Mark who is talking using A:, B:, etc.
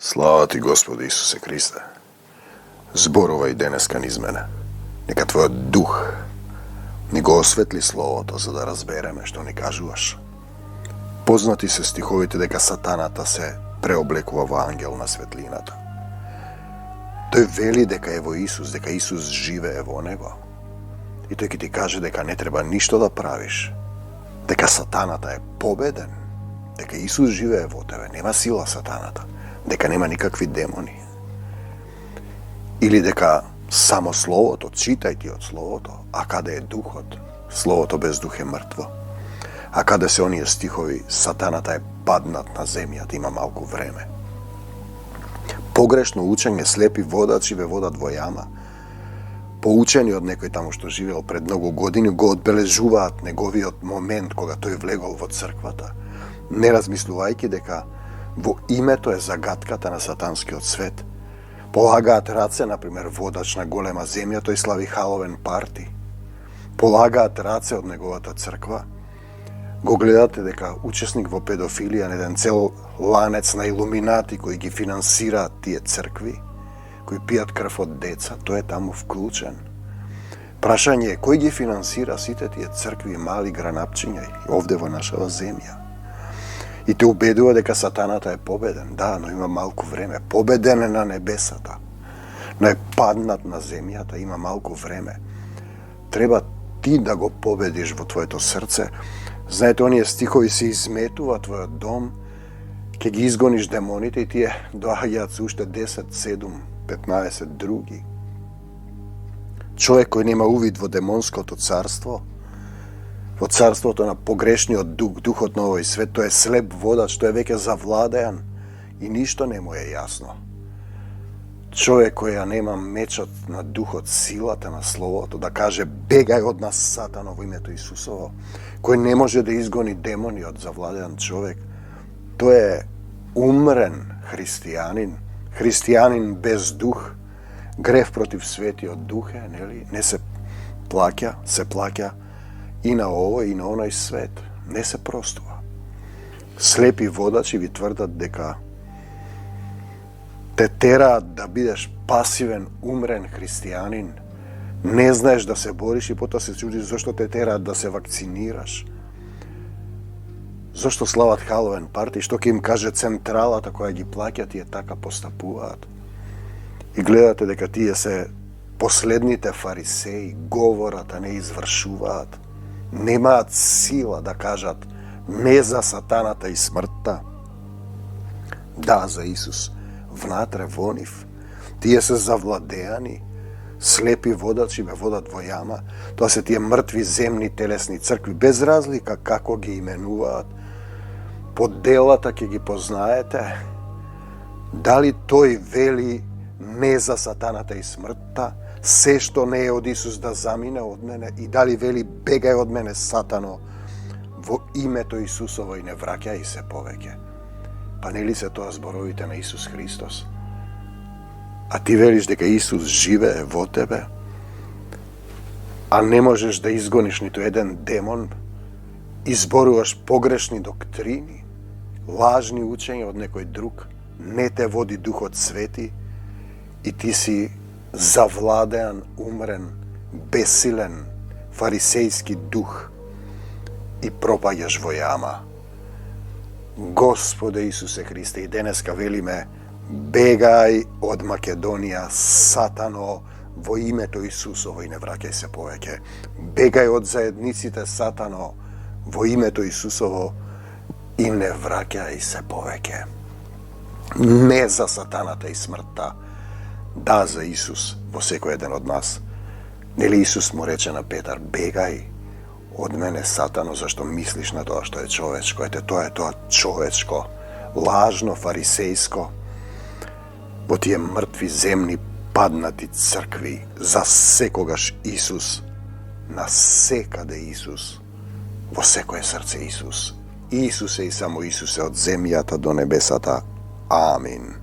A: Слава ти, Господи Исусе Христе. Зборувај денеска низ мене. Нека Твојот дух ни го осветли Словото, за да разбереме што ни кажуваш. Познати се стиховите дека сатаната се преоблекува во ангел на светлината. Тој вели дека е во Исус, дека Исус живее во него. И тој ќе ти каже дека не треба ништо да правиш, дека сатаната е победен, дека Исус живее во тебе, нема сила сатаната, дека нема никакви демони. Или дека само Словото, читај ти од Словото, а каде е духот? Словото без дух е мртво. А каде се оние стихови, сатаната е паднат на земјата, има малку време. Погрешно учење, слепи водачи ве водат во јама. Поучени од некој таму што живеел пред многу години, го одбележуваат неговиот момент кога тој влегол во црквата, не размислувајќи дека во името е загадката на сатанскиот свет. Полагаат раце, например, водач на голема земја, тој слави халовен парти. Полагаат раце од неговата црква. Го гледате дека учесник во педофилија, еден цел ланец на илуминати кои ги финансираат тие цркви, кои пијат крв од деца, тој е таму вклучен. Прашање е, кој ги финансира сите тие цркви и мали гранапчиња овде во нашава земја? И те убедува дека сатаната е победен. Да, но има малку време. Победен е на небесата, но е паднат на земјата, има малку време. Треба ти да го победиш во твоето срце. Знаете, оние стихови се изметува твојот дом, ќе ги изгониш демоните и тие доаѓаат се уште 10, 7, 15 други. Човек кој нема увид во демонското царство, во царството на погрешниот дух, духот на овој свет, тој е слеп водач, тој е веќе завладеан и ништо не му е јасно. Човек кој ја нема мечот на духот, силата на Словото, да каже бегај од нас сатано во името Исусово, кој не може да изгони демони од завладеан човек, тој е умрен христијанин, христијанин без дух, грев против светиот дух е, нели? Не се плаќа, се плаќа и на овој и на оној свет, не се простува. Слепи водачи ви тврдат дека те тераат да бидеш пасивен, умрен христијанин, не знаеш да се бориш и потоа се чудиш зашто те тераат да се вакцинираш. Зошто слават халовен парти, што ќе им каже централата која ги плаќа, тие така постапуваат. И гледате дека тие се последните фарисеи, говорат, а не извршуваат. Немаат сила да кажат не за сатаната и смртта. Да, за Исус. Внатре во нив. Тие се завладеани. Слепи водачи ве водат во јама. Тоа се тие мртви земни телесни цркви, без разлика како ги именуваат. По делата ќе ги познаете. Дали тој вели не за сатаната и смртта, се што не е од Исус да замине од мене, и дали вели бегај од мене сатано во името Исусово и не враќај се повеќе. Па нели се тоа зборовите на Исус Христос? А ти велиш дека Исус живее во тебе, а не можеш да изгониш ниту еден демон, изборуваш погрешни доктрини, лажни учења од некој друг, не те води Духот Свети и ти си завладеан, умрен, бесилен, фарисејски дух и пропаѓаш во јама. Господе Исусе Христе, и денеска велиме, бегај од Македонија, сатано, во името Исусово и не враќај се повеќе. Бегај од заедниците, сатано, во името Исусово и не враќај се повеќе. Не за сатаната и смртта, да за Исус во секој еден од нас. Нели Исус му рече на Петар, бегај од мене сатано, зашто мислиш на тоа што е човечко. Ете, тоа е тоа човечко, лажно, фарисејско, во тие мртви земни паднати цркви. За секогаш Исус, на секаде Исус, во секое срце Исус. Исусе и само Исусе од земјата до небесата. Амин.